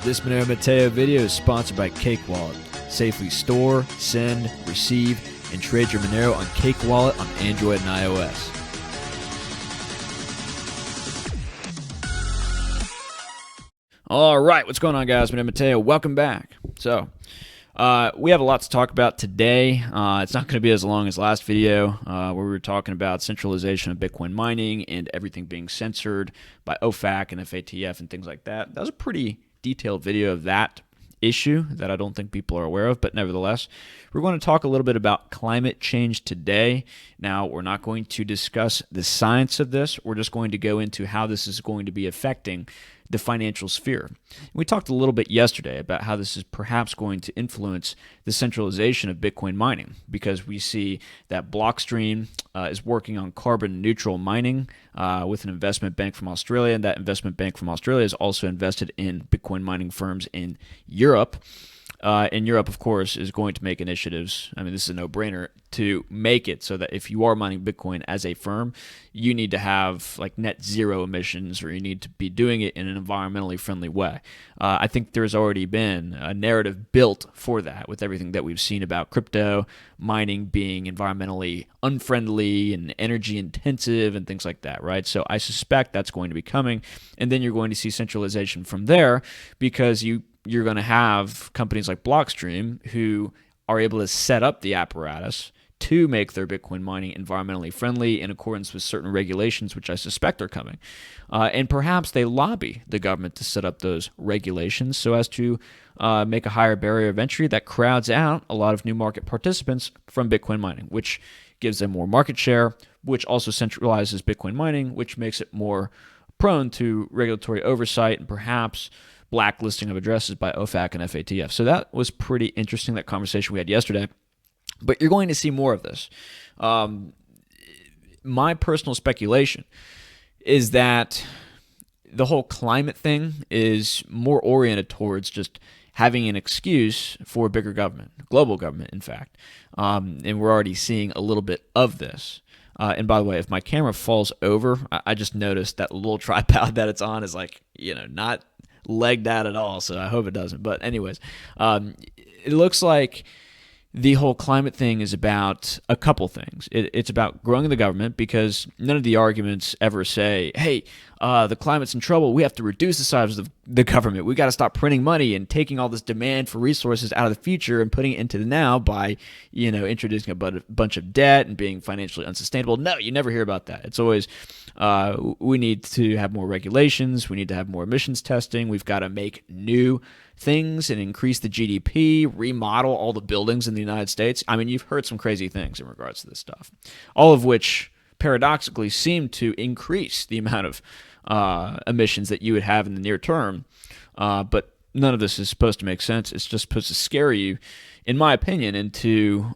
This Monero Matteo video is sponsored by Cake Wallet. Safely store, send, receive, and trade your Monero on Cake Wallet on Android and iOS. All right, what's going on, guys? Monero Matteo, welcome back. So, we have a lot to talk about today. It's not going to be as long as last video where we were talking about centralization of Bitcoin mining and everything being censored by OFAC and FATF and things like that. That was a pretty detailed video of that issue that I don't think people are aware of, but nevertheless, we're going to talk a little bit about climate change today. Now, we're not going to discuss the science of this. We're just going to go into how this is going to be affecting the financial sphere. We talked a little bit yesterday about how this is perhaps going to influence the centralization of Bitcoin mining, because we see that Blockstream is working on carbon neutral mining with an investment bank from Australia, and that investment bank from Australia is also invested in Bitcoin mining firms in Europe. And Europe, of course, is going to make initiatives. I mean, this is a no-brainer to make it so that if you are mining Bitcoin as a firm, you need to have like net zero emissions, or you need to be doing it in an environmentally friendly way. I think there's already been a narrative built for that with everything that we've seen about crypto mining being environmentally unfriendly and energy intensive and things like that, right? So I suspect that's going to be coming, and then you're going to see centralization from there, because you're going to have companies like Blockstream who are able to set up the apparatus to make their Bitcoin mining environmentally friendly in accordance with certain regulations, which I suspect are coming. And perhaps they lobby the government to set up those regulations so as to make a higher barrier of entry that crowds out a lot of new market participants from Bitcoin mining, which gives them more market share, which also centralizes Bitcoin mining, which makes it more prone to regulatory oversight and perhaps blacklisting of addresses by OFAC and FATF. So that was pretty interesting, that conversation we had yesterday. But you're going to see more of this. My personal speculation is that the whole climate thing is more oriented towards just having an excuse for bigger government, global government, in fact. And we're already seeing a little bit of this. And by the way, if my camera falls over, I just noticed that little tripod that it's on is not legged out at all, so I hope it doesn't. But anyways, it looks like the whole climate thing is about a couple things. It's about growing the government, because none of the arguments ever say, hey, the climate's in trouble, we have to reduce the size of the government, we got to stop printing money and taking all this demand for resources out of the future and putting it into the now by introducing a bunch of debt and being financially unsustainable. No, you never hear about that. It's always we need to have more regulations, we need to have more emissions testing, we've got to make new things and increase the GDP, remodel all the buildings in the United States. I mean, you've heard some crazy things in regards to this stuff, all of which paradoxically seem to increase the amount of emissions that you would have in the near term. But none of this is supposed to make sense. It's just supposed to scare you, in my opinion, into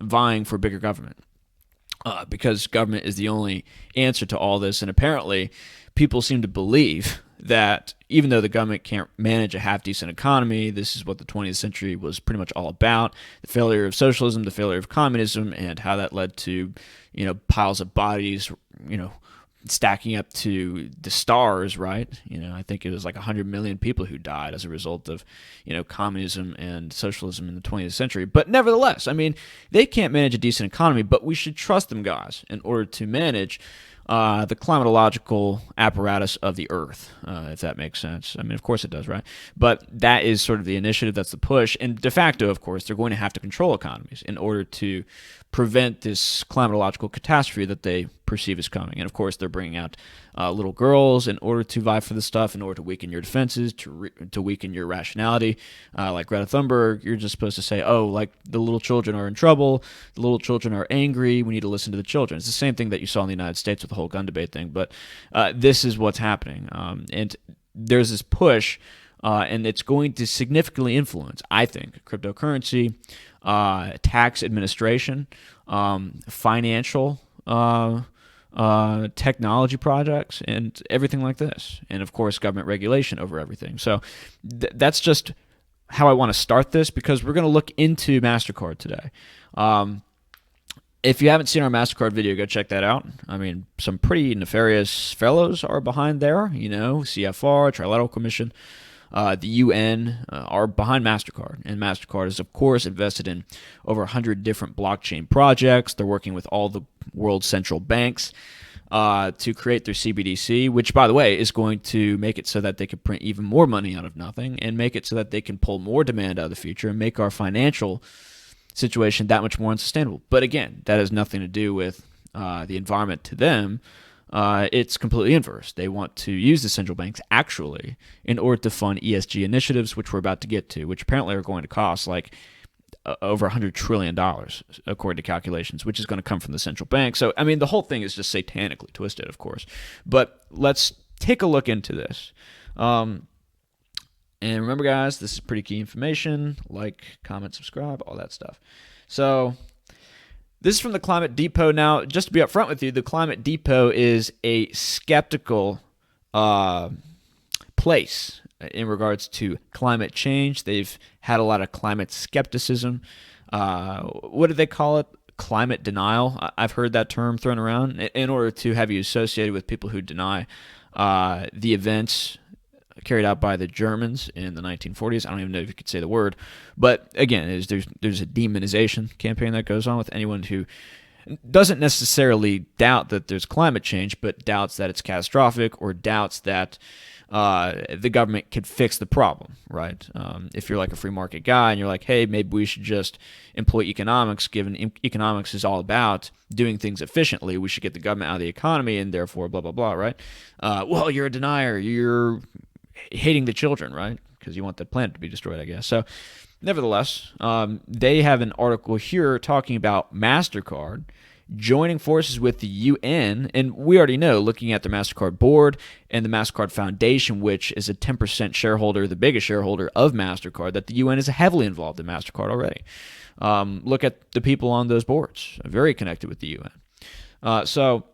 vying for bigger government. Because government is the only answer to all this. And apparently, people seem to believe that even though the government can't manage a half-decent economy, this is what the 20th century was pretty much all about: the failure of socialism, the failure of communism, and how that led to, piles of bodies, stacking up to the stars, right? I think it was like 100 million people who died as a result of, communism and socialism in the 20th century. But nevertheless, I mean, they can't manage a decent economy, but we should trust them, guys, in order to manage the climatological apparatus of the earth, if that makes sense. I mean, of course it does, right? But that is sort of the initiative, that's the push. And de facto, of course, they're going to have to control economies in order to prevent this climatological catastrophe that they perceive is coming. And of course, they're bringing out little girls in order to vie for this stuff, in order to weaken your defenses, to weaken your rationality. Like Greta Thunberg, you're just supposed to say, oh, like the little children are in trouble, the little children are angry, we need to listen to the children. It's the same thing that you saw in the United States with the whole gun debate thing, but this is what's happening. And there's this push, and it's going to significantly influence, I think, cryptocurrency, tax administration, financial technology projects, and everything like this. And of course, government regulation over everything. So that's just how I want to start this, because we're going to look into Mastercard today. If you haven't seen our Mastercard video, go check that out. I mean, some pretty nefarious fellows are behind there, CFR, Trilateral Commission. The UN are behind Mastercard, and Mastercard is, of course, invested in over 100 different blockchain projects. They're working with all the world's central banks to create their CBDC, which, by the way, is going to make it so that they can print even more money out of nothing and make it so that they can pull more demand out of the future and make our financial situation that much more unsustainable. But again, that has nothing to do with the environment to them. It's completely inverse. They want to use the central banks actually in order to fund ESG initiatives, which we're about to get to, which apparently are going to cost like over $100 trillion, according to calculations, which is going to come from the central bank. So, I mean, the whole thing is just satanically twisted, of course. But let's take a look into this. And remember, guys, this is pretty key information. Like, comment, subscribe, all that stuff. So, this is from the Climate Depot. Now, just to be upfront with you, the Climate Depot is a skeptical place in regards to climate change. They've had a lot of climate skepticism. What do they call it? Climate denial. I've heard that term thrown around in order to have you associated with people who deny the events carried out by the Germans in the 1940s. I don't even know if you could say the word. But again, there's a demonization campaign that goes on with anyone who doesn't necessarily doubt that there's climate change, but doubts that it's catastrophic or doubts that the government could fix the problem, right? If you're like a free market guy and you're like, hey, maybe we should just employ economics, given economics is all about doing things efficiently, we should get the government out of the economy and therefore blah, blah, blah, right? Well, you're a denier. You're hating the children, right? Because you want the planet to be destroyed, I guess. So nevertheless, they have an article here talking about MasterCard joining forces with the UN, and we already know, looking at the MasterCard board and the MasterCard Foundation, which is a 10% shareholder, the biggest shareholder of MasterCard, that the UN is heavily involved in MasterCard already. Look at the people on those boards, very connected with the UN. So,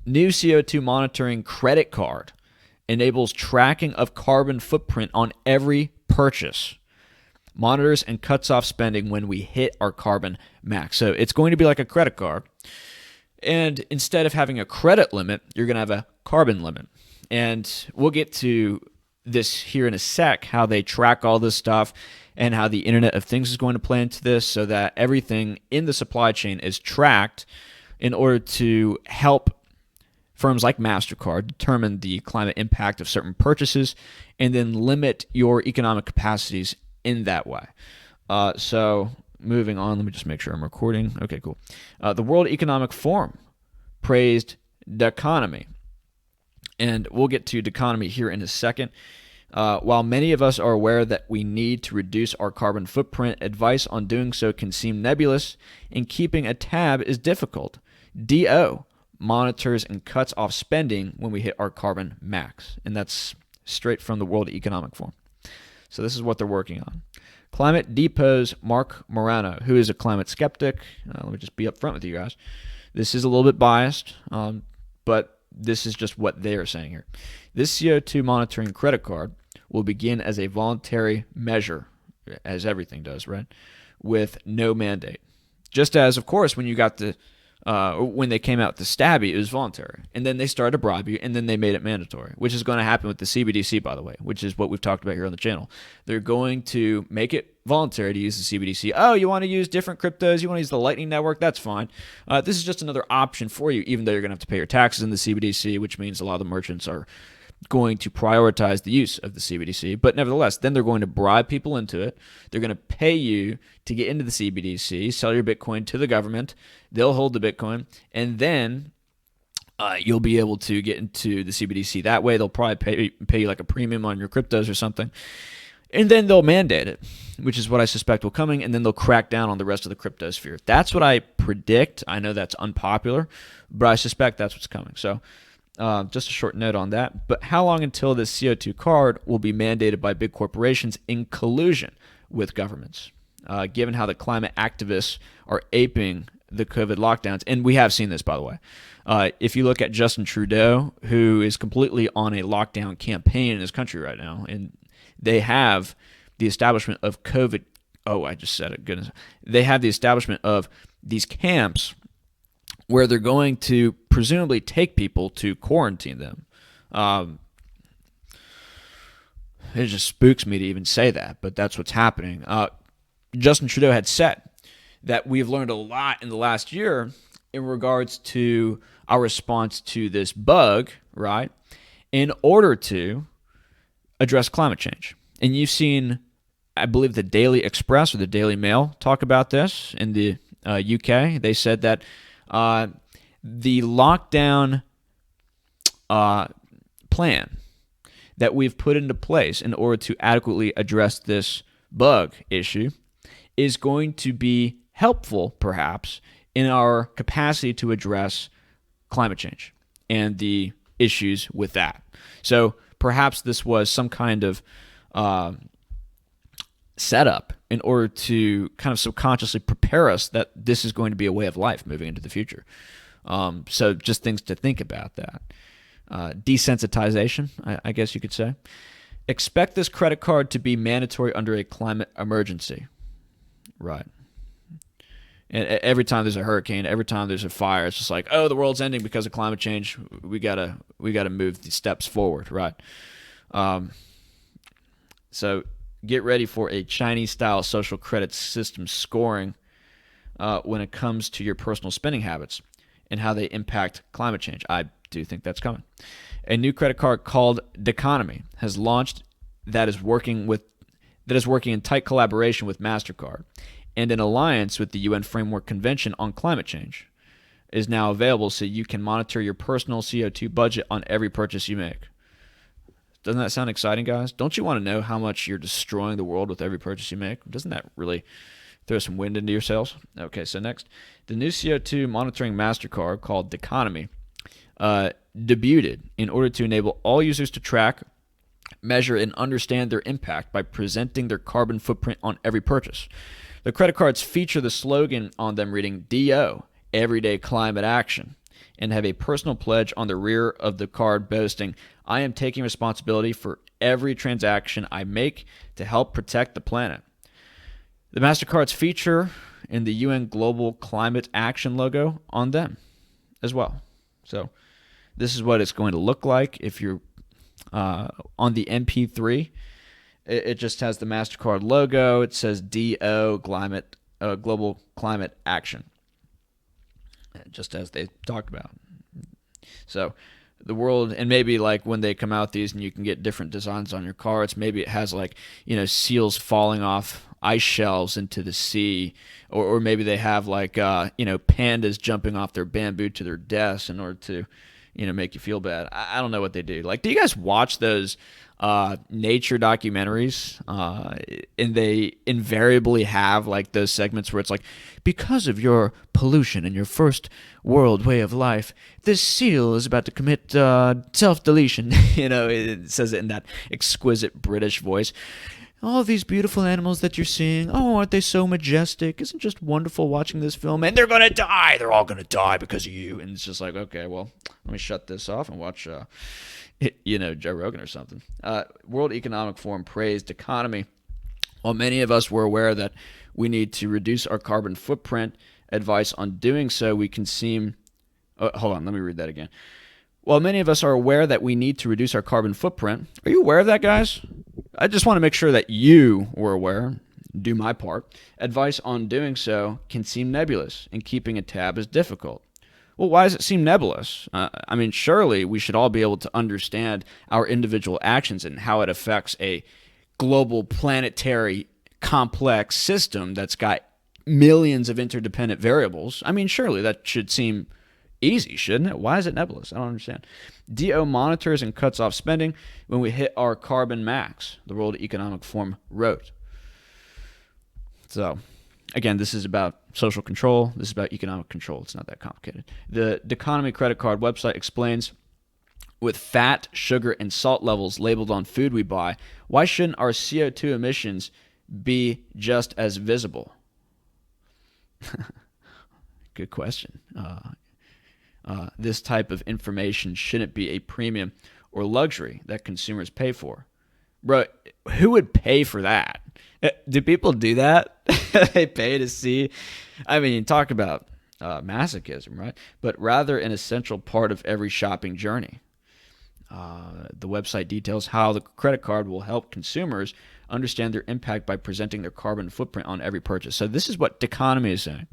new CO2 monitoring credit card enables tracking of carbon footprint on every purchase, monitors and cuts off spending when we hit our carbon max. So it's going to be like a credit card. And instead of having a credit limit, you're going to have a carbon limit. And we'll get to this here in a sec, how they track all this stuff and how the Internet of Things is going to play into this so that everything in the supply chain is tracked in order to help firms like MasterCard determine the climate impact of certain purchases and then limit your economic capacities in that way. So moving on, let me just make sure I'm recording. Okay, cool. The World Economic Forum praised Doconomy. And we'll get to Doconomy here in a second. While many of us are aware that we need to reduce our carbon footprint, advice on doing so can seem nebulous, and keeping a tab is difficult. DO monitors and cuts off spending when we hit our carbon max. And that's straight from the World Economic Forum. So this is what they're working on. Climate Depot's Mark Morano, who is a climate skeptic. Let me just be upfront with you guys. This is a little bit biased, but this is just what they are saying here. This CO2 monitoring credit card will begin as a voluntary measure, as everything does, right? With no mandate. Just as, of course, when you got the when they came out to stab you, it was voluntary. And then they started to bribe you, and then they made it mandatory, which is going to happen with the CBDC, by the way, which is what we've talked about here on the channel. They're going to make it voluntary to use the CBDC. Oh, you want to use different cryptos? You want to use the Lightning Network? That's fine. This is just another option for you, even though you're going to have to pay your taxes in the CBDC, which means a lot of the merchants are going to prioritize the use of the CBDC. But nevertheless, then they're going to bribe people into it. They're going to pay you to get into the CBDC, sell your Bitcoin to the government. They'll hold the Bitcoin, and then you'll be able to get into the CBDC that way. They'll probably pay you like a premium on your cryptos or something. And then they'll mandate it, which is what I suspect will coming, and then they'll crack down on the rest of the cryptosphere. That's what I predict. I know that's unpopular, but I suspect that's what's coming. So just a short note on that. But how long until this CO2 card will be mandated by big corporations in collusion with governments? Given how the climate activists are aping the COVID lockdowns, and we have seen this, by the way. If you look at Justin Trudeau, who is completely on a lockdown campaign in his country right now, and they have the establishment of COVID. Oh, I just said it. Goodness. They have the establishment of these camps where they're going to presumably take people to quarantine them. it just spooks me to even say that, but that's what's happening. Justin Trudeau had said that we've learned a lot in the last year in regards to our response to this bug, right, in order to address climate change. And you've seen, I believe, the Daily Express or the Daily Mail talk about this in the UK. They said that the lockdown plan that we've put into place in order to adequately address this bug issue is going to be helpful, perhaps, in our capacity to address climate change and the issues with that. So perhaps this was some kind of setup in order to kind of subconsciously prepare us that this is going to be a way of life moving into the future. So just things to think about that. Desensitization, I guess you could say. Expect this credit card to be mandatory under a climate emergency. Right. And every time there's a hurricane, every time there's a fire, it's just like, oh, the world's ending because of climate change. We gotta move the steps forward, right? So get ready for a Chinese-style social credit system scoring when it comes to your personal spending habits and how they impact climate change. I do think that's coming. A new credit card called Doconomy has launched that is working in tight collaboration with Mastercard and in alliance with the UN Framework Convention on Climate Change. Is now available so you can monitor your personal CO2 budget on every purchase you make. Doesn't that sound exciting, guys? Don't you want to know how much you're destroying the world with every purchase you make? Doesn't that really throw some wind into your sails? Okay, so next, the new CO2 monitoring MasterCard called Doconomy debuted in order to enable all users to track, measure, and understand their impact by presenting their carbon footprint on every purchase. The credit cards feature the slogan on them reading DO, Everyday Climate Action, and have a personal pledge on the rear of the card boasting, I am taking responsibility for every transaction I make to help protect the planet. The MasterCards feature in the UN Global Climate Action logo on them as well. So this is what it's going to look like if you're on the MP3. It just has the MasterCard logo. It says DO, Global Climate Action, just as they talked about. So the world, and maybe like when they come out these and you can get different designs on your cards, maybe it has like, seals falling off ice shelves into the sea, or maybe they have like, pandas jumping off their bamboo to their deaths in order to, make you feel bad. I don't know what they do. Like, do you guys watch those nature documentaries? And they invariably have like those segments where it's like, because of your pollution and your first world way of life, this seal is about to commit self-deletion. It says it in that exquisite British voice. All these beautiful animals that you're seeing, oh, aren't they so majestic? Isn't it just wonderful watching this film? And they're going to die. They're all going to die because of you. And it's just like, okay, well, let me shut this off and watch, Joe Rogan or something. World Economic Forum praised economy. While many of us were aware that we need to reduce our carbon footprint, advice on doing so, we can seem... hold on, let me read that again. While many of us are aware that we need to reduce our carbon footprint, are you aware of that, guys? I just want to make sure that you were aware, do my part. Advice on doing so can seem nebulous, and keeping a tab is difficult. Well, why does it seem nebulous? Surely we should all be able to understand our individual actions and how it affects a global, planetary, complex system that's got millions of interdependent variables. Surely that should seem easy, shouldn't it? Why is it nebulous? I don't understand. DO monitors and cuts off spending when we hit our carbon max, the World Economic Forum wrote. So, again, this is about social control. This is about economic control. It's not that complicated. The Doconomy credit card website explains, with fat, sugar, and salt levels labeled on food we buy, why shouldn't our CO2 emissions be just as visible? Good question. This type of information shouldn't be a premium or luxury that consumers pay for. Bro, who would pay for that? Do people do that? They pay to see? Talk about masochism, right? But rather an essential part of every shopping journey. The website details how the credit card will help consumers understand their impact by presenting their carbon footprint on every purchase. So this is what Doconomy is saying.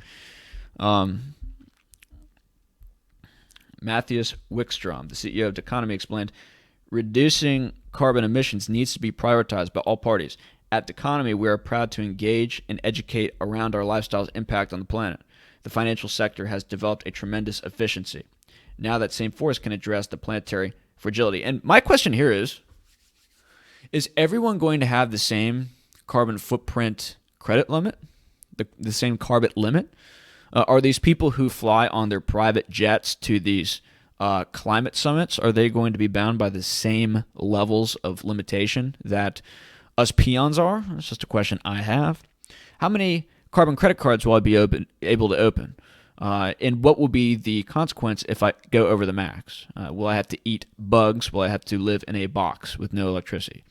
Matthias Wickstrom, the CEO of Doconomy, explained, reducing carbon emissions needs to be prioritized by all parties. At Doconomy, we are proud to engage and educate around our lifestyle's impact on the planet. The financial sector has developed a tremendous efficiency. Now that same force can address the planetary fragility. And my question here is everyone going to have the same carbon footprint credit limit, the same carbon limit? Are these people who fly on their private jets to these climate summits, are they going to be bound by the same levels of limitation that us peons are? That's just a question I have. How many carbon credit cards will I be able to open? And what will be the consequence if I go over the max? Will I have to eat bugs? Will I have to live in a box with no electricity?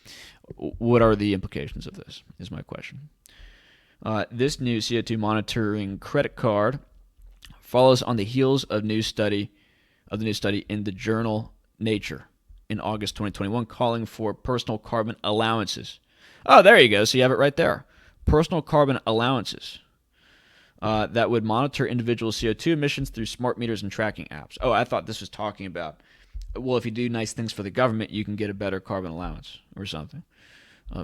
What are the implications of this, is my question. This new CO2 monitoring credit card follows on the heels of the new study in the journal Nature in August 2021, calling for personal carbon allowances. Oh, there you go. So you have it right there. Personal carbon allowances that would monitor individual CO2 emissions through smart meters and tracking apps. Oh, I thought this was talking about, well, if you do nice things for the government, you can get a better carbon allowance or something.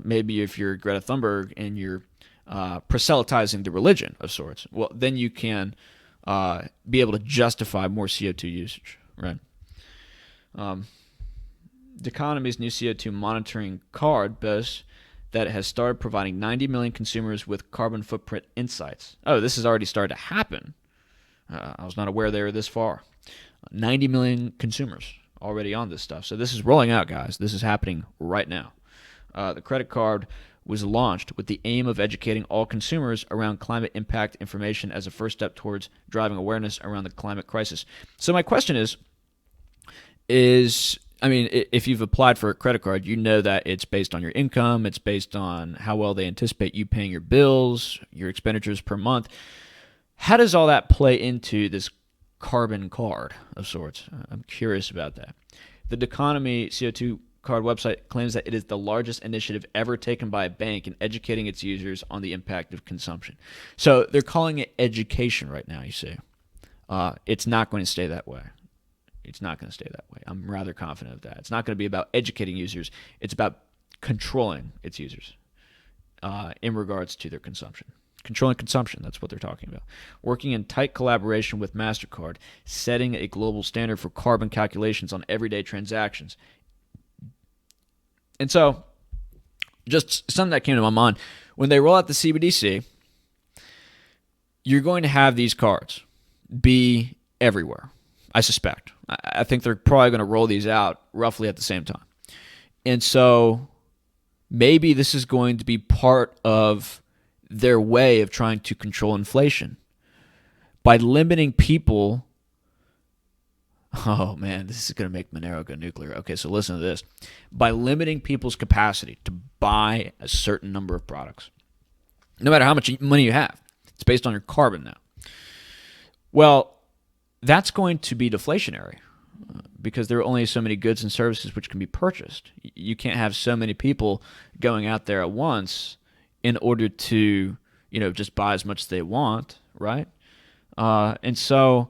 Maybe if you're Greta Thunberg and you're proselytizing the religion of sorts, well, then you can be able to justify more CO2 usage, right? Doconomy's new CO2 monitoring card boasts that it has started providing 90 million consumers with carbon footprint insights. Oh, this has already started to happen. I was not aware they were this far. 90 million consumers already on this stuff. So this is rolling out, guys. This is happening right now. The credit card was launched with the aim of educating all consumers around climate impact information as a first step towards driving awareness around the climate crisis. So my question is, if you've applied for a credit card, you know that it's based on your income, it's based on how well they anticipate you paying your bills, your expenditures per month. How does all that play into this carbon card of sorts? I'm curious about that. The Doconomy CO2 card website claims that it is the largest initiative ever taken by a bank in educating its users on the impact of consumption. So they're calling it education right now, you see. It's not going to stay that way. It's not going to stay that way. I'm rather confident of that. It's not going to be about educating users. It's about controlling its users in regards to their consumption. Controlling consumption, that's what they're talking about. Working in tight collaboration with Mastercard, setting a global standard for carbon calculations on everyday transactions. And so, just something that came to my mind, when they roll out the CBDC, you're going to have these cards be everywhere, I suspect. I think they're probably going to roll these out roughly at the same time. And so, maybe this is going to be part of their way of trying to control inflation by limiting people. Oh, man, this is going to make Monero go nuclear. Okay, so listen to this. By limiting people's capacity to buy a certain number of products, no matter how much money you have, it's based on your carbon now. Well, that's going to be deflationary because there are only so many goods and services which can be purchased. You can't have so many people going out there at once in order to, just buy as much as they want, right? And so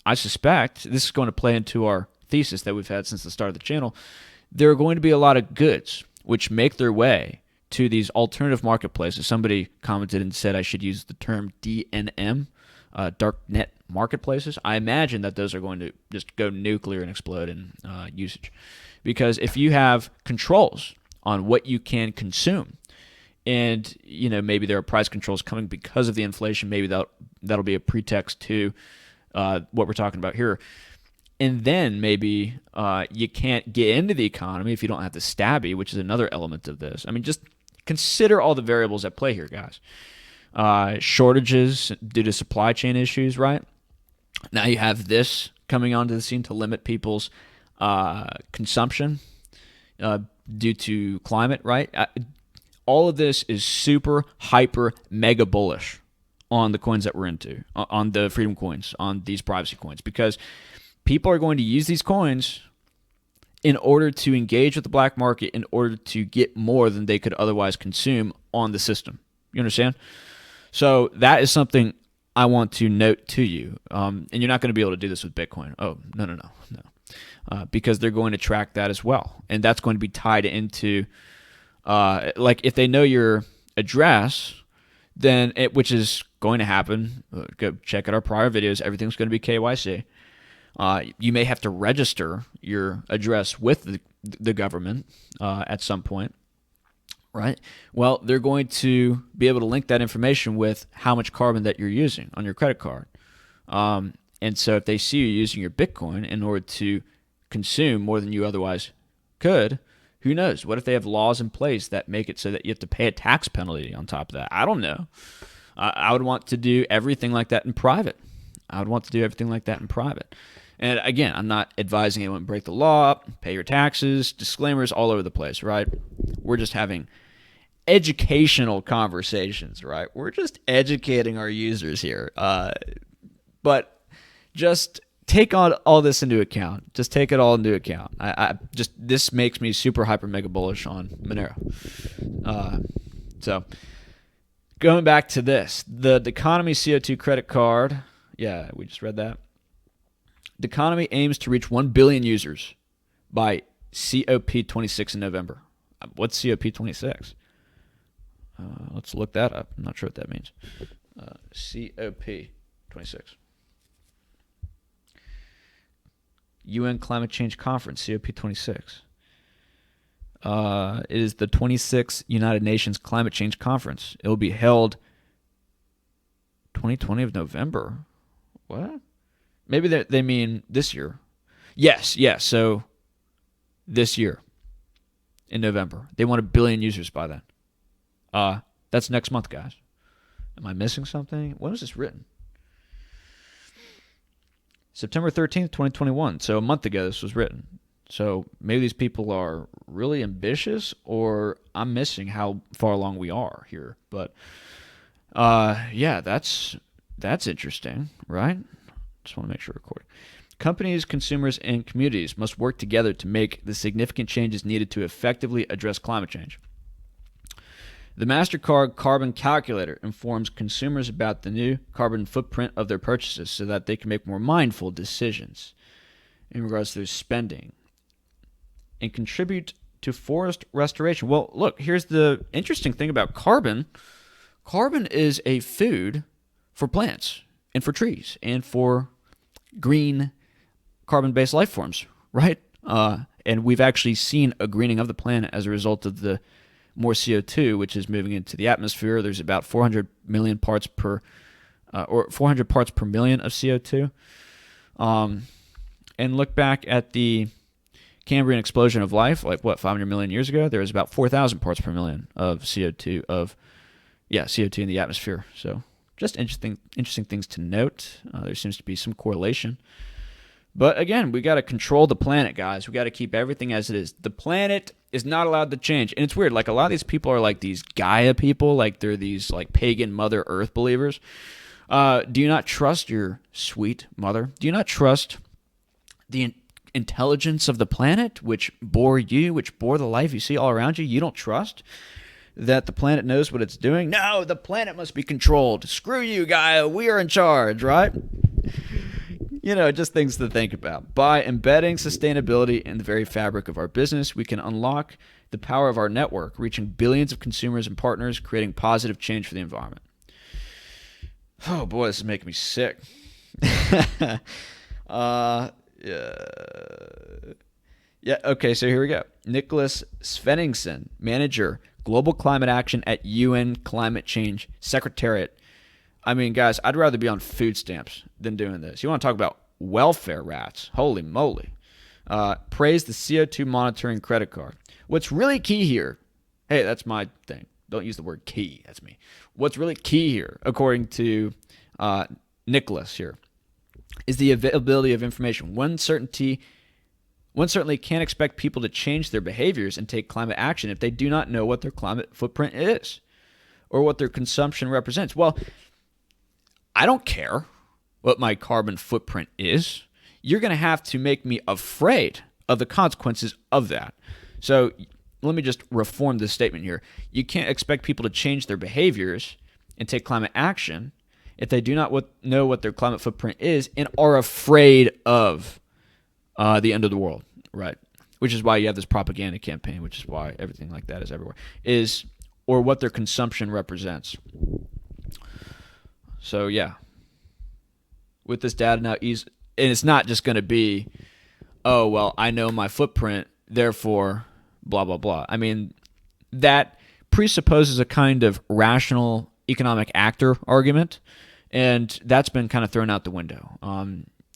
I suspect this is going to play into our thesis that we've had since the start of the channel. There are going to be a lot of goods which make their way to these alternative marketplaces. Somebody commented and said I should use the term DNM, dark net marketplaces. I imagine that those are going to just go nuclear and explode in usage. Because if you have controls on what you can consume, and maybe there are price controls coming because of the inflation, maybe that'll be a pretext to what we're talking about here. And then maybe you can't get into the economy if you don't have the stabby, which is another element of this. I mean, just consider all the variables at play here, guys. Shortages due to supply chain issues, right? Now you have this coming onto the scene to limit people's consumption due to climate, right? All of this is super, hyper, mega bullish on the coins that we're into, on the freedom coins, on these privacy coins, because people are going to use these coins in order to engage with the black market, in order to get more than they could otherwise consume on the system. You understand? So that is something I want to note to you. And you're not going to be able to do this with Bitcoin. Oh, no. Because they're going to track that as well. And that's going to be tied into, like if they know your address, then which is going to happen. Go check out our prior videos. Everything's going to be KYC. You may have to register your address with the government at some point, right? Well, they're going to be able to link that information with how much carbon that you're using on your credit card. And so if they see you using your Bitcoin in order to consume more than you otherwise could, who knows? What if they have laws in place that make it so that you have to pay a tax penalty on top of that? I don't know. I would want to do everything like that in private. And again, I'm not advising anyone to break the law, pay your taxes, disclaimers all over the place, right? We're just having educational conversations, right? We're just educating our users here. But just take all this into account. Just take it all into account. This makes me super hyper mega bullish on Monero. So going back to this, the Doconomy CO2 credit card. Yeah, we just read that. Doconomy aims to reach 1 billion users by COP26 in November. What's COP26? Let's look that up. I'm not sure what that means. COP26. UN Climate Change Conference, COP26. It is the 26th United Nations Climate Change Conference. It will be held 2020 of November. What? Maybe they mean this year. Yes. So this year in November. They want 1 billion users by then. That's next month, guys. Am I missing something? When was this written? September 13th, 2021. So a month ago this was written. So maybe these people are really ambitious, or I'm missing how far along we are here. But yeah, that's interesting, right? Just want to make sure we're recording. Companies, consumers, and communities must work together to make the significant changes needed to effectively address climate change. The Mastercard carbon calculator informs consumers about the new carbon footprint of their purchases so that they can make more mindful decisions in regards to their spending and contribute to forest restoration. Well, look, here's the interesting thing about carbon. Carbon is a food for plants and for trees and for green carbon-based life forms, right? And we've actually seen a greening of the planet as a result of the more CO2, which is moving into the atmosphere. There's about 400 million parts per, or 400 parts per million of CO2. And look back at the Cambrian explosion of life, like 500 million years ago. There was about 4,000 parts per million of CO2 CO2 in the atmosphere. So just interesting things to note. There seems to be some correlation. But again, we got to control the planet, guys. We got to keep everything as it is. The planet is not allowed to change. And it's weird. Like, a lot of these people are like these Gaia people. Like, they're these like pagan Mother Earth believers. Do you not trust your sweet mother? Do you not trust the intelligence of the planet, which bore you, which bore the life you see all around you? You don't trust that the planet knows what it's doing? No, the planet must be controlled. Screw you, Gaia. We are in charge, right? Just things to think about. By embedding sustainability in the very fabric of our business, we can unlock the power of our network, reaching billions of consumers and partners, creating positive change for the environment. Oh boy, this is making me sick. Yeah, okay, so here we go. Nicholas Svenningsson, manager, Global Climate Action at UN Climate Change Secretariat. I mean, guys, I'd rather be on food stamps than doing this. You want to talk about welfare rats? Holy moly. Praise the CO2 monitoring credit card. What's really key here, hey, that's my thing. Don't use the word key. That's me. What's really key here, according to Nicholas here, is the availability of information. One certainly can't expect people to change their behaviors and take climate action if they do not know what their climate footprint is or what their consumption represents. Well, I don't care what my carbon footprint is. You're going to have to make me afraid of the consequences of that. So let me just reform this statement here. You can't expect people to change their behaviors and take climate action if they do not know what their climate footprint is and are afraid of the end of the world, right? Which is why you have this propaganda campaign, which is why everything like that is everywhere, or what their consumption represents. So yeah, with this data now, and it's not just going to be, oh, well, I know my footprint, therefore, blah, blah, blah. I mean, that presupposes a kind of rational economic actor argument, and that's been kind of thrown out the window.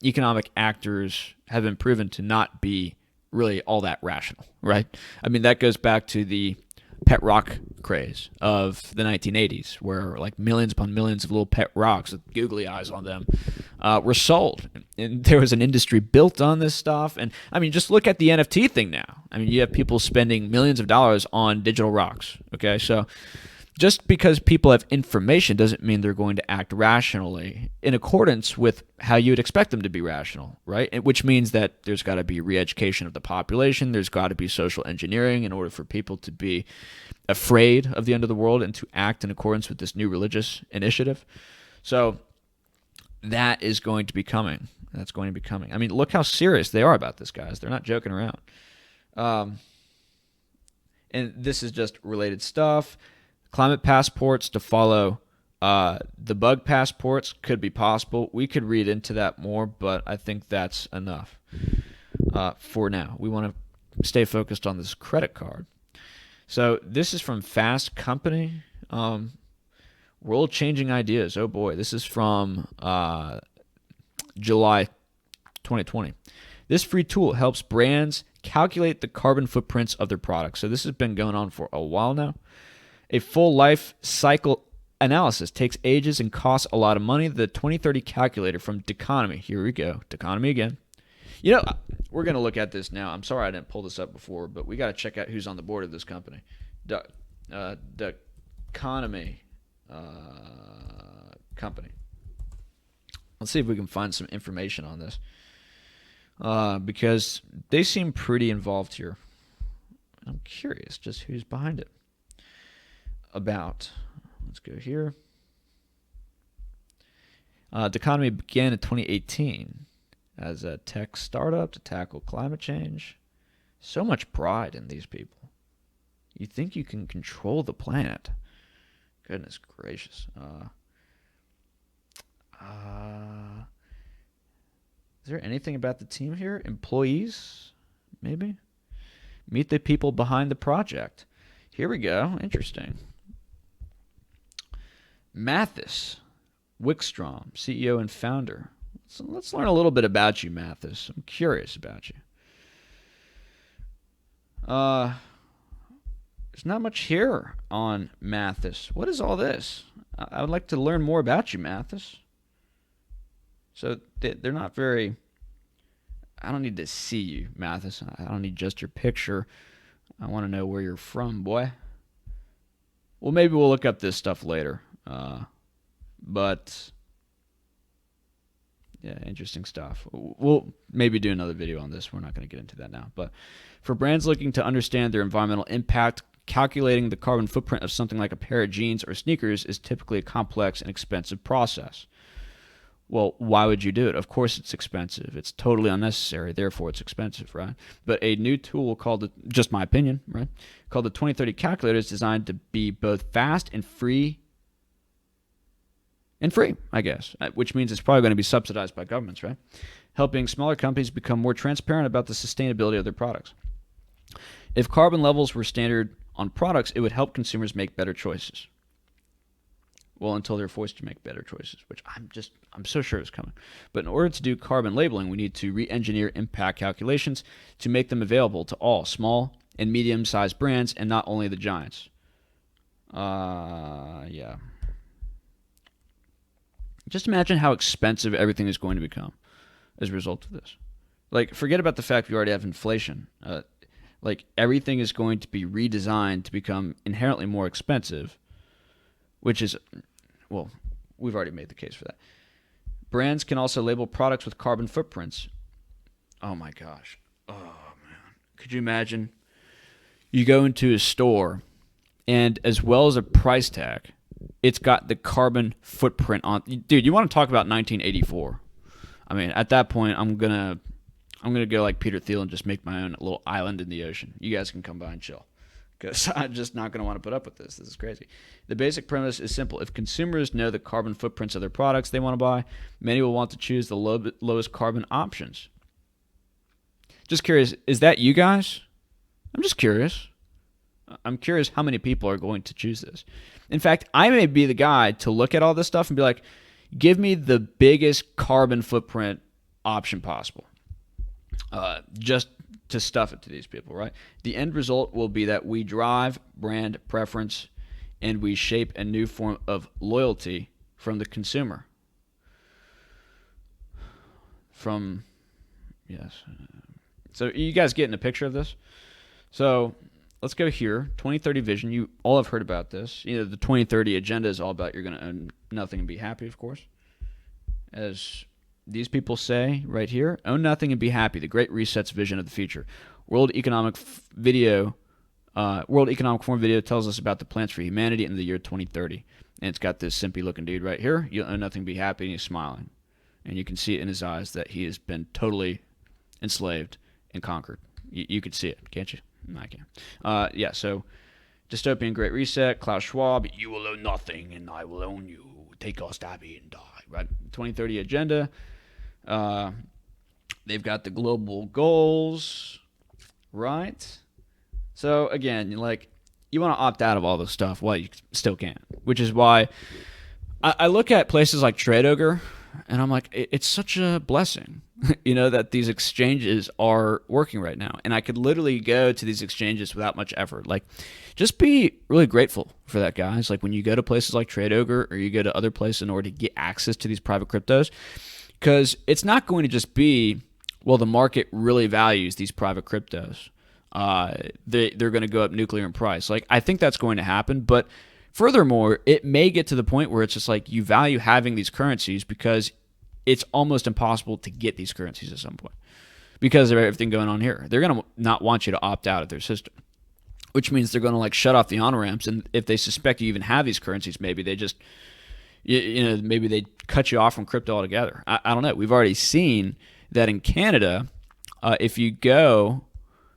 Economic actors have been proven to not be really all that rational, right? I mean, that goes back to the pet rock craze of the 1980s, where like millions upon millions of little pet rocks with googly eyes on them were sold. And there was an industry built on this stuff. And I mean, just look at the NFT thing now. I mean, you have people spending millions of dollars on digital rocks. Okay, so just because people have information doesn't mean they're going to act rationally in accordance with how you would expect them to be rational, right? Which means that there's got to be re-education of the population. There's got to be social engineering in order for people to be afraid of the end of the world and to act in accordance with this new religious initiative. So that is going to be coming. That's going to be coming. I mean, look how serious they are about this, guys. They're not joking around. And this is just related stuff. Climate passports to follow the bug passports could be possible. We could read into that more, but I think that's enough for now. We want to stay focused on this credit card. So this is from Fast Company. World-changing ideas. Oh boy, this is from July 2020. This free tool helps brands calculate the carbon footprints of their products. So this has been going on for a while now. A full life cycle analysis takes ages and costs a lot of money. The 2030 calculator from Doconomy. Here we go. Doconomy again. You know, we're going to look at this now. I'm sorry I didn't pull this up before, but we got to check out who's on the board of this company. Doconomy company. Let's see if we can find some information on this. Because they seem pretty involved here. I'm curious just who's behind it. Let's go here. Doconomy began in 2018 as a tech startup to tackle climate change. So much pride in these people. You think you can control the planet. Goodness gracious. Is there anything about the team here? Employees? Maybe? Meet the people behind the project. Here we go. Interesting. Mathis Wickstrom, CEO and founder. So let's learn a little bit about you, Mathis. I'm curious about you. There's not much here on Mathis. What is all this? I would like to learn more about you, Mathis. So they're not very... I don't need to see you, Mathis. I don't need just your picture. I want to know where you're from, boy. Well, maybe we'll look up this stuff later. But yeah, interesting stuff. We'll maybe do another video on this. We're not going to get into that now. But for brands looking to understand their environmental impact, calculating the carbon footprint of something like a pair of jeans or sneakers is typically a complex and expensive process. Well, why would you do it? Of course it's expensive. It's totally unnecessary. Therefore, it's expensive, right? But a new tool called, just my opinion, right, called the 2030 calculator is designed to be both fast and free, I guess, which means it's probably going to be subsidized by governments, right? Helping smaller companies become more transparent about the sustainability of their products. If carbon levels were standard on products, it would help consumers make better choices. Well, until they're forced to make better choices, which I'm so sure is coming. But in order to do carbon labeling, we need to re-engineer impact calculations to make them available to all small and medium-sized brands and not only the giants. Yeah. Just imagine how expensive everything is going to become as a result of this. Like, forget about the fact we already have inflation. Like, everything is going to be redesigned to become inherently more expensive, which is, well, we've already made the case for that. Brands can also label products with carbon footprints. Oh, my gosh. Oh, Could you imagine? You go into a store, and as well as a price tag, it's got the carbon footprint on. Dude, you want to talk about 1984? I mean, at that point, I'm gonna go like Peter Thiel and just make my own little island in the ocean. You guys can come by and chill, because I'm just not gonna want to put up with this. This is crazy. The basic premise is simple: if consumers know the carbon footprints of their products they want to buy, many will want to choose the lowest carbon options. Just curious, is that you guys? I'm just curious. I'm curious how many people are going to choose this. In fact, I may be the guy to look at all this stuff and be like, give me the biggest carbon footprint option possible. Just to stuff it to these people, right? The end result will be that we drive brand preference and we shape a new form of loyalty from the consumer. Yes. So you guys getting a picture of this? So let's go here. 2030 vision. You all have heard about this. The 2030 agenda is all about you're going to own nothing and be happy, of course. As these people say right here, own nothing and be happy. The Great Reset's vision of the future. World Economic Forum video tells us about the plans for humanity in the year 2030. And it's got this simpy looking dude right here. You'll own nothing, be happy, and he's smiling. And you can see it in his eyes that he has been totally enslaved and conquered. You can see it, can't you? No, I can't. Yeah, so dystopian Great Reset, Klaus Schwab, you will own nothing and I will own you. Take our stabby and die, right? 2030 agenda. They've got the global goals, right? So again, you want to opt out of all this stuff. Well, you still can't, which is why I look at places like TradeOgre and I'm like, it's such a blessing, that these exchanges are working right now. And I could literally go to these exchanges without much effort. Just be really grateful for that, guys. When you go to places like TradeOgre or you go to other places in order to get access to these private cryptos, because it's not going to just be, well, the market really values these private cryptos. They're going to go up nuclear in price. I think that's going to happen, but furthermore, it may get to the point where it's just you value having these currencies because it's almost impossible to get these currencies at some point because of everything going on here. They're going to not want you to opt out of their system, which means they're going to shut off the on-ramps. And if they suspect you even have these currencies, maybe they just, maybe they cut you off from crypto altogether. I don't know. We've already seen that in Canada, if you go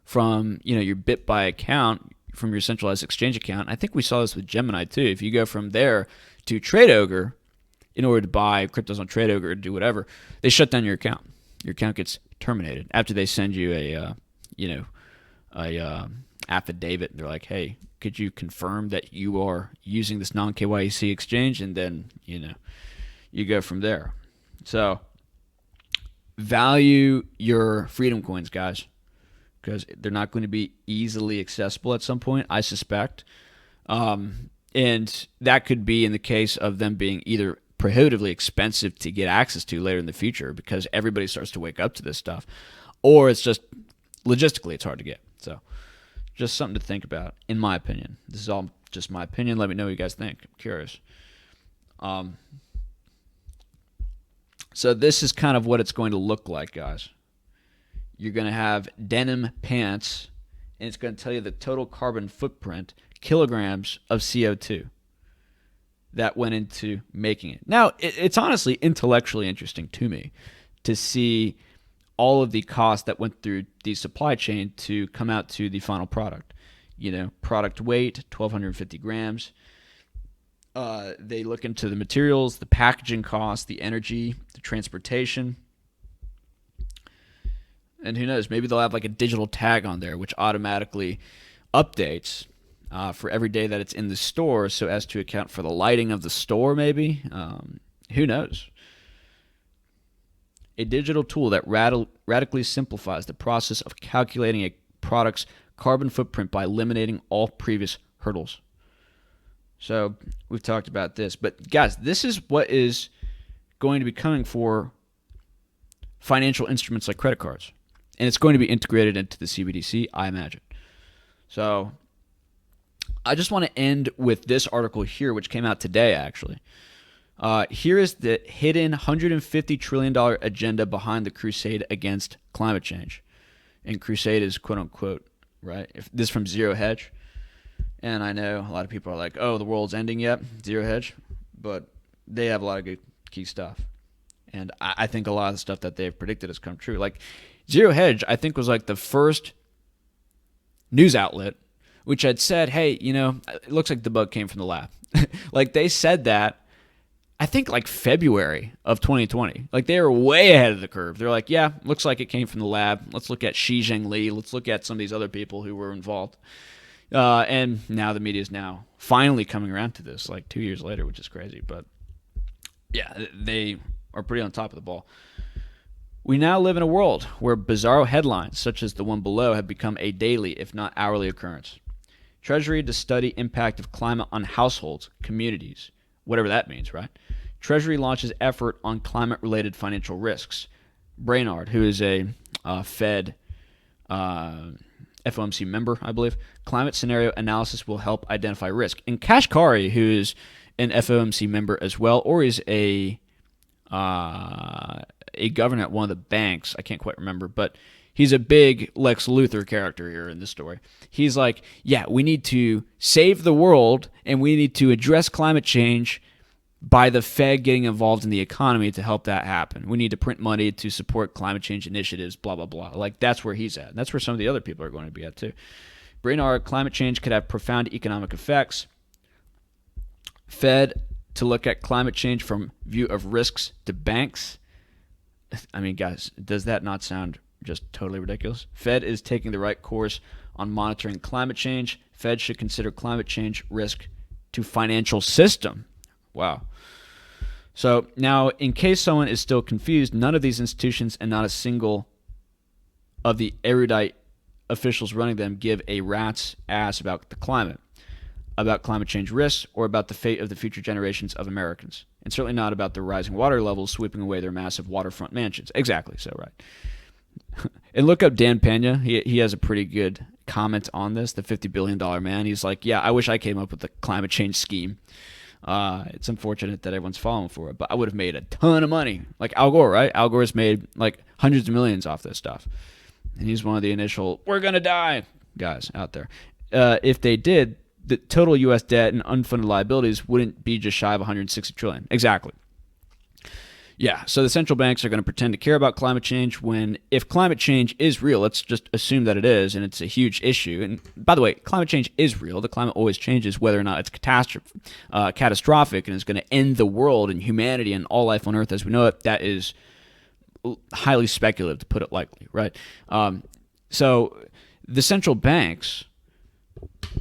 from, your BitBuy account, from your centralized exchange account. I think we saw this with Gemini too. If you go from there to TradeOgre in order to buy cryptos on TradeOgre or do whatever, they shut down your account. Your account gets terminated after they send you a affidavit. They're like, hey, could you confirm that you are using this non-KYC exchange? And then, you go from there. So value your freedom coins, guys, because they're not going to be easily accessible at some point, I suspect. And that could be in the case of them being either prohibitively expensive to get access to later in the future because everybody starts to wake up to this stuff, or it's just logistically it's hard to get. So just something to think about, in my opinion. This is all just my opinion. Let me know what you guys think. I'm curious. So this is kind of what it's going to look like, guys. You're going to have denim pants, and it's going to tell you the total carbon footprint, kilograms of CO2 that went into making it. Now, it's honestly intellectually interesting to me to see all of the costs that went through the supply chain to come out to the final product. Product weight, 1,250 grams. They look into the materials, the packaging costs, the energy, the transportation. And who knows, maybe they'll have a digital tag on there which automatically updates for every day that it's in the store so as to account for the lighting of the store maybe. Who knows? A digital tool that radically simplifies the process of calculating a product's carbon footprint by eliminating all previous hurdles. So we've talked about this. But guys, this is what is going to be coming for financial instruments like credit cards. And it's going to be integrated into the CBDC, I imagine. So I just want to end with this article here, which came out today, actually. Here is the hidden $150 trillion agenda behind the crusade against climate change. and crusade is quote unquote, right? If this from Zero Hedge. And I know a lot of people are like, oh, the world's ending yet, Zero Hedge. But they have a lot of good key stuff. And I think a lot of the stuff that they've predicted has come true. Like Zero Hedge, I think, was like the first news outlet which had said, hey, it looks like the bug came from the lab. Like they said that, I think like February of 2020. Like they were way ahead of the curve. They're like, yeah, looks like it came from the lab. Let's look at Xi Zhengli. Let's look at some of these other people who were involved. And now the media is now finally coming around to this, like 2 years later, which is crazy. But yeah, they are pretty on top of the ball. We now live in a world where bizarro headlines, such as the one below, have become a daily, if not hourly, occurrence. Treasury to study impact of climate on households, communities, whatever that means, right? Treasury launches effort on climate-related financial risks. Brainard, who is a Fed FOMC member, I believe, climate scenario analysis will help identify risk. And Kashkari, who is an FOMC member as well, or is a governor at one of the banks, I can't quite remember, but he's a big Lex Luthor character here in this story. He's like, yeah, we need to save the world and we need to address climate change by the Fed getting involved in the economy to help that happen. We need to print money to support climate change initiatives, blah, blah, blah. Like, that's where he's at. And that's where some of the other people are going to be at, too. Brainard, climate change could have profound economic effects. Fed to look at climate change from view of risks to banks. I mean, guys, does that not sound just totally ridiculous? Fed is taking the right course on monitoring climate change. Fed should consider climate change risk to financial system. Wow. So now, in case someone is still confused, none of these institutions and not a single of the erudite officials running them give a rat's ass about the climate, about climate change risks, or about the fate of the future generations of Americans, and certainly not about the rising water levels sweeping away their massive waterfront mansions. Exactly, so right. And look up Dan Pena. He has a pretty good comment on this, the $50 billion man. He's like, yeah, I wish I came up with the climate change scheme. It's unfortunate that everyone's falling for it, but I would have made a ton of money. Like Al Gore, right? Al Gore's made like hundreds of millions off this stuff. And he's one of the initial, we're going to die guys out there. If they did, the total U.S. debt and unfunded liabilities wouldn't be just shy of $160 trillion. Exactly. Yeah, so the central banks are going to pretend to care about climate change when, if climate change is real, let's just assume that it is, and it's a huge issue. And by the way, climate change is real. The climate always changes, whether or not it's catastrophic and is going to end the world and humanity and all life on Earth as we know it. That is highly speculative, to put it lightly, right? So the central banks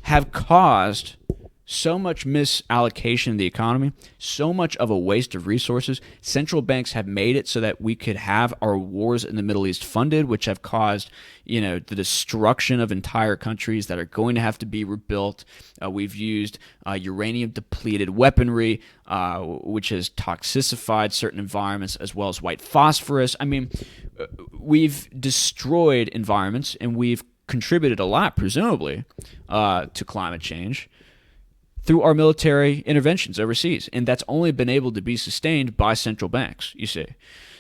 have caused so much misallocation in the economy, so much of a waste of resources. Central banks have made it so that we could have our wars in the Middle East funded, which have caused, the destruction of entire countries that are going to have to be rebuilt. We've used uranium-depleted weaponry, which has toxicified certain environments, as well as white phosphorus. I mean, we've destroyed environments, and we've contributed a lot, presumably, to climate change through our military interventions overseas. And that's only been able to be sustained by central banks, you see.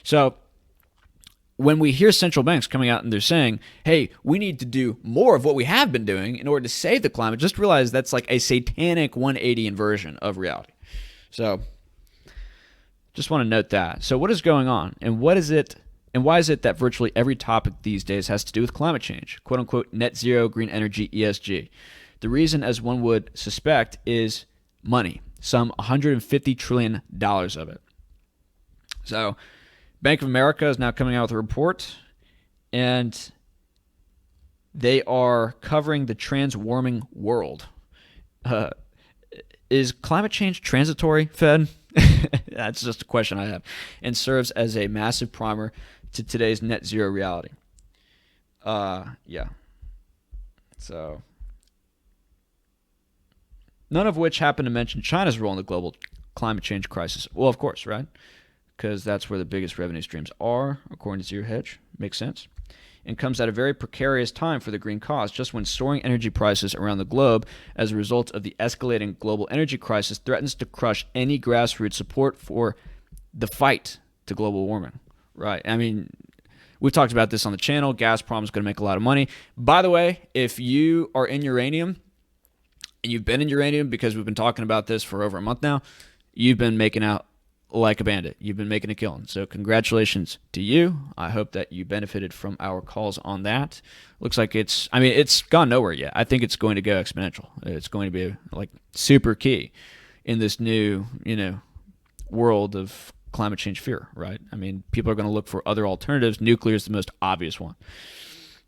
So when we hear central banks coming out and they're saying, hey, we need to do more of what we have been doing in order to save the climate, just realize that's like a satanic 180 inversion of reality. So just want to note that. So what is going on? And what is it? And why is it that virtually every topic these days has to do with climate change? Quote unquote, net zero, green energy, ESG. The reason, as one would suspect, is money, some $150 trillion of it. So Bank of America is now coming out with a report, and they are covering the trans-warming world. Is climate change transitory, Fed? That's just a question I have, and serves as a massive primer to today's net zero reality. Yeah. So none of which happen to mention China's role in the global climate change crisis. Well, of course, right? Because that's where the biggest revenue streams are, according to Zero Hedge. Makes sense. And comes at a very precarious time for the green cause, just when soaring energy prices around the globe as a result of the escalating global energy crisis threatens to crush any grassroots support for the fight to global warming. Right. I mean, We've talked about this on the channel. Gazprom is going to make a lot of money. By the way, if you are in uranium, and you've been in uranium because we've been talking about this for over a month now, you've been making out like a bandit. You've been making a killing. So congratulations to you. I hope that you benefited from our calls on that. Looks like it's gone nowhere yet. I think it's going to go exponential. It's going to be like super key in this new, world of climate change fear, right? I mean, people are going to look for other alternatives. Nuclear is the most obvious one.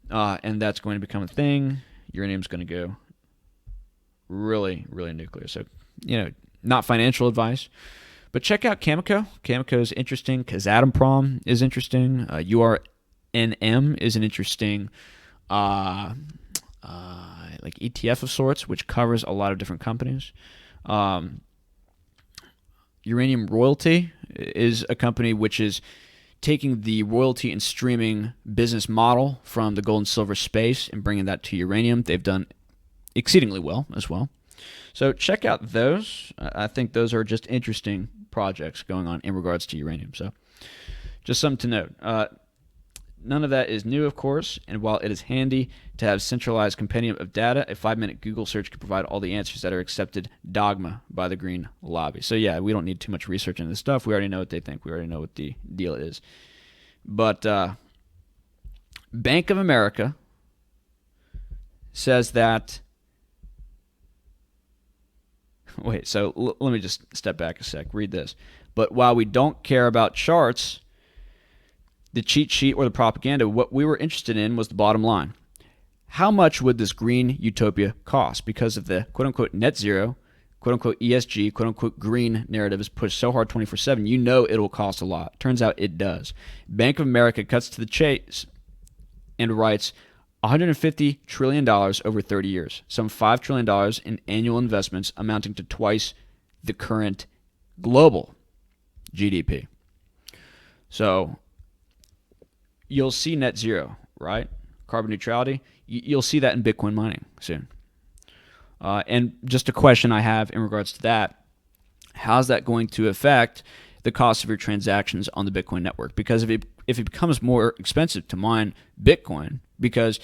And that's going to become a thing. Uranium's going to go really, really nuclear. So, not financial advice, but check out Cameco. Cameco is interesting. Kazatomprom is interesting. URNM is an interesting like ETF of sorts, which covers a lot of different companies. Uranium Royalty is a company which is taking the royalty and streaming business model from the gold and silver space and bringing that to uranium. They've done exceedingly well as well. So check out those. I think those are just interesting projects going on in regards to uranium. So just something to note. None of that is new, of course, and while it is handy to have centralized compendium of data, a 5-minute Google search can provide all the answers that are accepted dogma by the green lobby. So yeah, we don't need too much research into this stuff. We already know what they think. We already know what the deal is. But Bank of America says that... Wait, so let me just step back a sec. Read this. But while we don't care about charts, the cheat sheet, or the propaganda, what we were interested in was the bottom line. How much would this green utopia cost? Because of the quote-unquote net zero, quote-unquote ESG, quote-unquote green narrative is pushed so hard 24/7, you know it'll cost a lot. Turns out it does. Bank of America cuts to the chase and writes $150 trillion over 30 years, some $5 trillion in annual investments amounting to twice the current global GDP. So you'll see net zero, right? Carbon neutrality. You'll see that in Bitcoin mining soon. And just a question I have in regards to that, how's that going to affect the cost of your transactions on the Bitcoin network? Because if it becomes more expensive to mine Bitcoin because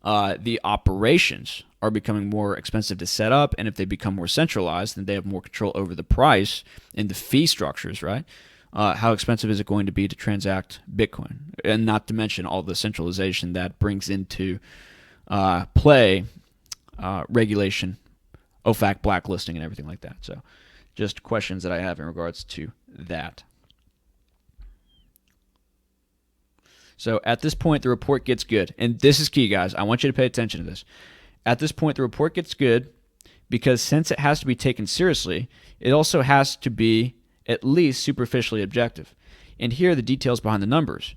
the operations are becoming more expensive to set up, and if they become more centralized, then they have more control over the price and the fee structures, right? How expensive is it going to be to transact Bitcoin? And not to mention all the centralization that brings into play regulation, OFAC blacklisting, and everything like that. So just questions that I have in regards to that. So at this point, the report gets good. And this is key, guys. I want you to pay attention to this. At this point, the report gets good because since it has to be taken seriously, it also has to be at least superficially objective. And here are the details behind the numbers.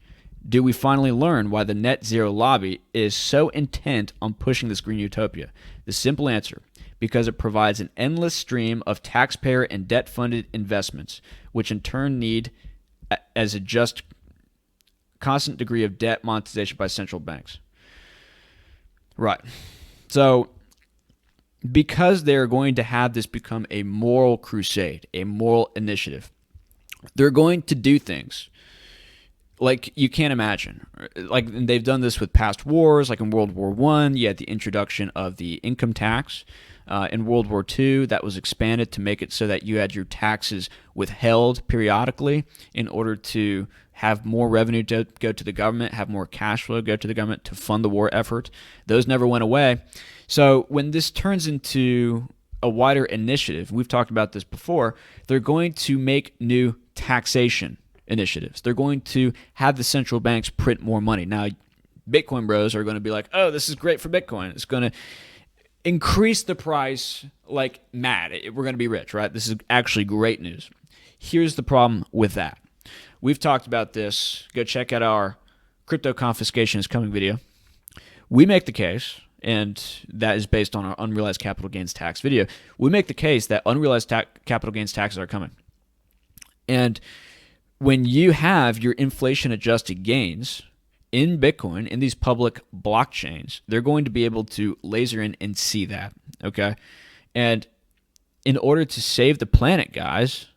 Do we finally learn why the net zero lobby is so intent on pushing this green utopia? The simple answer, because it provides an endless stream of taxpayer and debt-funded investments, which in turn need as a just constant degree of debt monetization by central banks. Right. So because they're going to have this become a moral crusade, a moral initiative, they're going to do things like you can't imagine. Like they've done this with past wars, like in World War I, you had the introduction of the income tax. In World War II, that was expanded to make it so that you had your taxes withheld periodically in order to have more revenue to go to the government, have more cash flow go to the government to fund the war effort. Those never went away. So when this turns into a wider initiative, we've talked about this before, they're going to make new taxation initiatives. They're going to have the central banks print more money. Now, Bitcoin bros are going to be like, oh, this is great for Bitcoin. It's going to increase the price like mad. We're going to be rich, right? This is actually great news. Here's the problem with that. We've talked about this. Go check out our crypto confiscation is coming video. We make the case, and that is based on our unrealized capital gains tax video. We make the case that unrealized capital gains taxes are coming. And when you have your inflation-adjusted gains in Bitcoin, in these public blockchains, they're going to be able to laser in and see that, okay? And in order to save the planet, guys,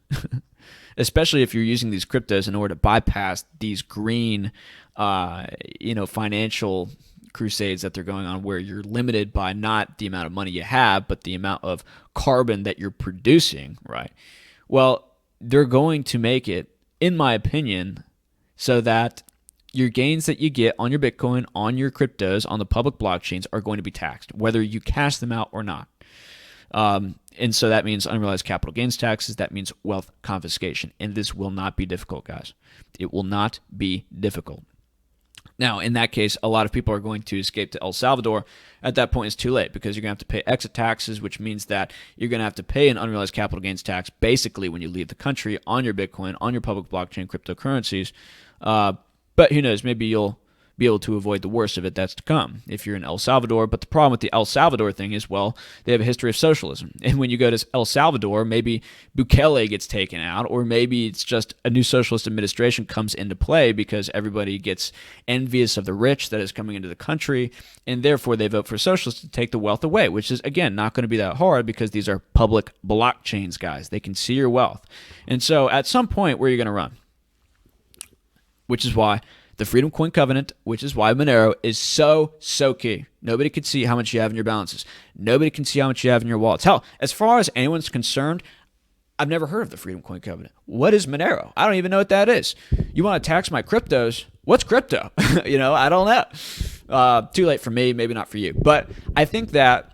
especially if you're using these cryptos in order to bypass these green, financial crusades that they're going on, where you're limited by not the amount of money you have, but the amount of carbon that you're producing, right? Well, they're going to make it, in my opinion, so that your gains that you get on your Bitcoin, on your cryptos, on the public blockchains are going to be taxed, whether you cash them out or not. And so that means unrealized capital gains taxes. That means wealth confiscation. And this will not be difficult, guys. It will not be difficult. Now, in that case, a lot of people are going to escape to El Salvador. At that point, it's too late because you're going to have to pay exit taxes, which means that you're going to have to pay an unrealized capital gains tax basically when you leave the country on your Bitcoin, on your public blockchain cryptocurrencies. But who knows, maybe you'll be able to avoid the worst of it that's to come if you're in El Salvador. But the problem with the El Salvador thing is, well, they have a history of socialism. And when you go to El Salvador, maybe Bukele gets taken out, or maybe it's just a new socialist administration comes into play because everybody gets envious of the rich that is coming into the country, and therefore they vote for socialists to take the wealth away, which is, again, not going to be that hard because these are public blockchains, guys. They can see your wealth. And so at some point, where are you going to run? Which is why the Freedom Coin Covenant, which is why Monero is so key. Nobody can see how much you have in your balances. Nobody can see how much you have in your wallets. Hell, as far as anyone's concerned, I've never heard of the Freedom Coin Covenant. What is Monero? I don't even know what that is. You want to tax my cryptos? What's crypto? I don't know. Too late for me, maybe not for you. But I think that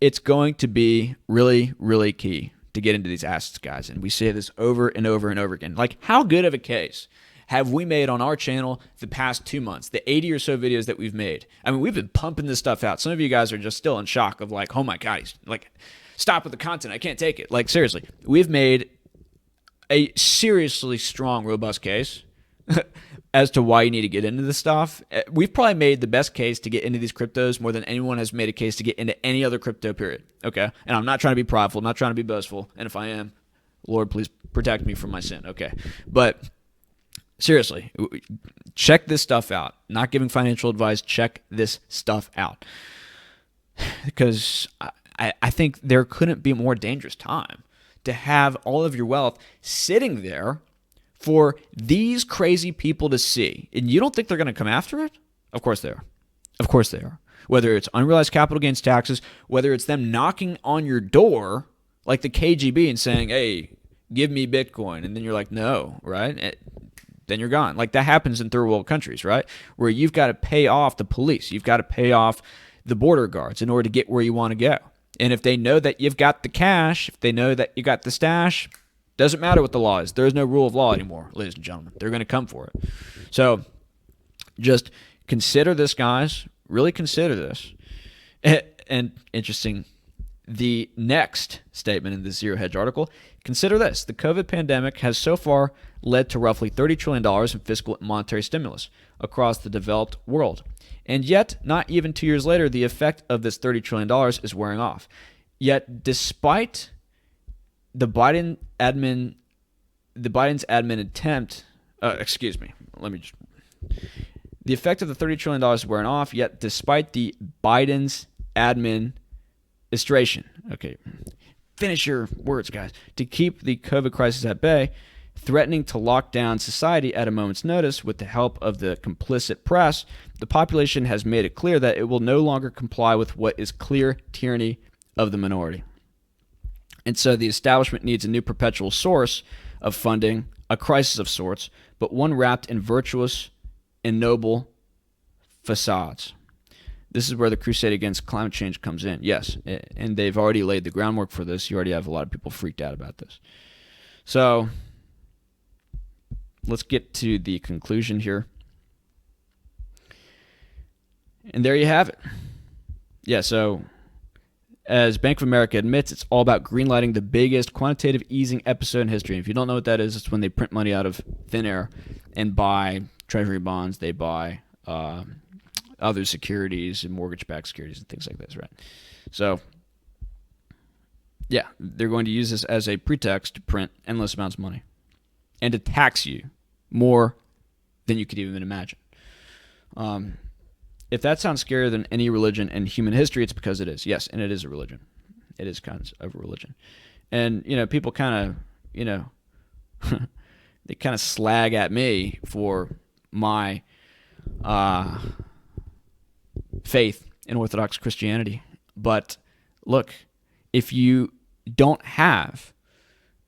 it's going to be really, really key to get into these assets, guys. And we say this over and over and over again. Like, how good of a case have we made on our channel the past 2 months, the 80 or so videos that we've made? I mean, we've been pumping this stuff out. Some of you guys are just still in shock of like, oh my God, he's like, stop with the content. I can't take it. Like, seriously, we've made a seriously strong, robust case as to why you need to get into this stuff. We've probably made the best case to get into these cryptos more than anyone has made a case to get into any other crypto, period. Okay? And I'm not trying to be prideful. I'm not trying to be boastful. And if I am, Lord, please protect me from my sin. Okay? But seriously, check this stuff out. Not giving financial advice. Check this stuff out. Because I think there couldn't be a more dangerous time to have all of your wealth sitting there for these crazy people to see. And you don't think they're going to come after it? Of course they are. Of course they are. Whether it's unrealized capital gains taxes, whether it's them knocking on your door like the KGB and saying, hey, give me Bitcoin. And then you're like, no, right? Then you're gone. Like that happens in third world countries, right? Where you've got to pay off the police. You've got to pay off the border guards in order to get where you want to go. And if they know that you've got the cash, if they know that you got the stash, doesn't matter what the law is. There is no rule of law anymore, ladies and gentlemen. They're going to come for it. So just consider this, guys. Really consider this. And interesting, the next statement in the Zero Hedge article, consider this. The COVID pandemic has so far led to roughly $30 trillion in fiscal and monetary stimulus across the developed world. And yet, not even 2 years later, the effect of this $30 trillion is wearing off. Yet, despite the Biden's admin attempt, the effect of the $30 trillion is wearing off, yet despite the Biden's administration, finish your words, guys, to keep the COVID crisis at bay, threatening to lock down society at a moment's notice with the help of the complicit press, the population has made it clear that it will no longer comply with what is clear tyranny of the minority. And so the establishment needs a new perpetual source of funding, a crisis of sorts, but one wrapped in virtuous and noble facades. This is where the crusade against climate change comes in. Yes, and they've already laid the groundwork for this. You already have a lot of people freaked out about this. So let's get to the conclusion here. And there you have it. Yeah, so as Bank of America admits, it's all about greenlighting the biggest quantitative easing episode in history. And if you don't know what that is, it's when they print money out of thin air and buy treasury bonds. They buy other securities and mortgage-backed securities and things like this, right? So, yeah, they're going to use this as a pretext to print endless amounts of money and to tax you more than you could even imagine. If that sounds scarier than any religion in human history, it's because it is. Yes, and it is a religion. It is kind of a religion. And, people kind of, they kind of slag at me for my faith in Orthodox Christianity. But look, if you don't have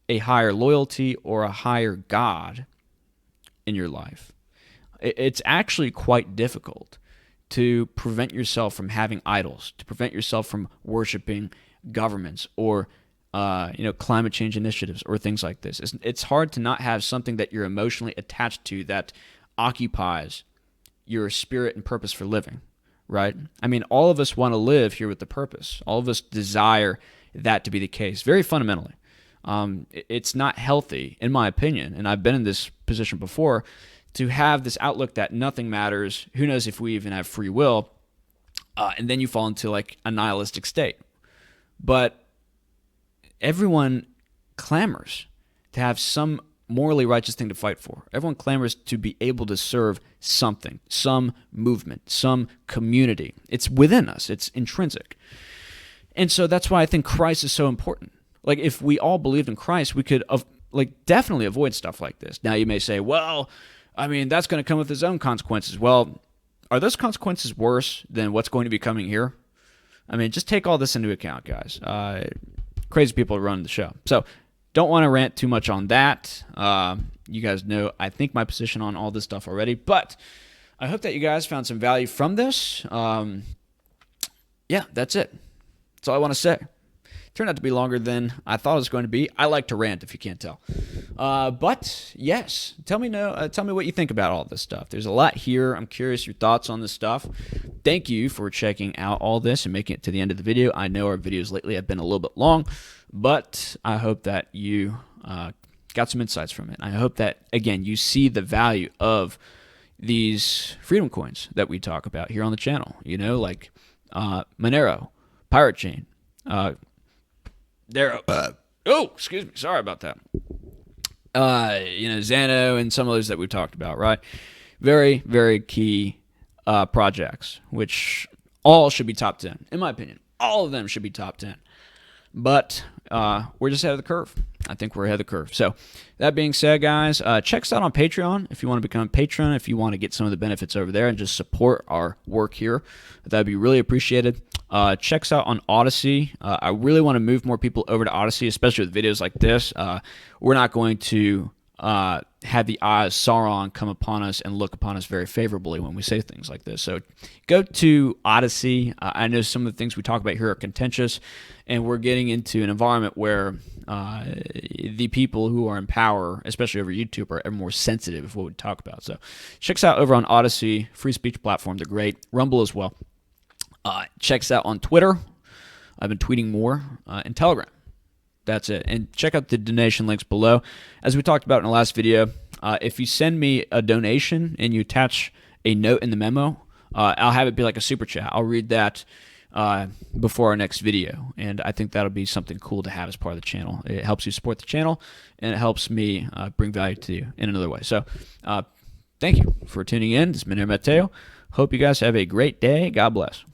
a higher loyalty or a higher God in your life, it's actually quite difficult to prevent yourself from having idols, to prevent yourself from worshiping governments or climate change initiatives or things like this. It's hard to not have something that you're emotionally attached to that occupies your spirit and purpose for living, right? I mean, all of us want to live here with a purpose. All of us desire that to be the case, very fundamentally. It's not healthy, in my opinion, and I've been in this position before, to have this outlook that nothing matters, who knows if we even have free will, and then you fall into like a nihilistic state. But everyone clamors to have some morally righteous thing to fight for. Everyone clamors to be able to serve something, some movement, some community. It's within us. It's intrinsic. And so that's why I think Christ is so important. Like, if we all believed in Christ, we could definitely avoid stuff like this. Now you may say, well, I mean, that's going to come with its own consequences. Well, are those consequences worse than what's going to be coming here? I mean, just take all this into account, guys. Crazy people are running the show. So don't want to rant too much on that. You guys know, I think, my position on all this stuff already. But I hope that you guys found some value from this. Yeah, that's it. That's all I want to say. Turned out to be longer than I thought it was going to be. I like to rant, if you can't tell. But yes, tell me what you think about all this stuff. There's a lot here. I'm curious your thoughts on this stuff. Thank you for checking out all this and making it to the end of the video. I know our videos lately have been a little bit long, but I hope that you got some insights from it. I hope that, again, you see the value of these freedom coins that we talk about here on the channel. You know, like Monero, Pirate Chain, excuse me. Sorry about that. Xano and some others that we've talked about, right? Very, very key projects, which all should be top 10, in my opinion. All of them should be top 10. But we're just ahead of the curve. I think we're ahead of the curve. So that being said, guys, check us out on Patreon if you want to become a patron, if you want to get some of the benefits over there and just support our work here. That'd be really appreciated. Check us out on Odyssey. I really want to move more people over to Odyssey, especially with videos like this. We're not going to have the eye of Sauron come upon us and look upon us very favorably when we say things like this. So go to Odyssey. I know some of the things we talk about here are contentious, and we're getting into an environment where the people who are in power, especially over YouTube, are more sensitive of what we talk about. So check us out over on Odyssey, free speech platform. They're great. Rumble as well. Check us out on Twitter. I've been tweeting more, and Telegram. That's it. And check out the donation links below. As we talked about in the last video, if you send me a donation and you attach a note in the memo, I'll have it be like a super chat. I'll read that before our next video, and I think that'll be something cool to have as part of the channel. It helps you support the channel, and it helps me bring value to you in another way. So thank you for tuning in. This is Monero Matteo. Hope you guys have a great day. God bless.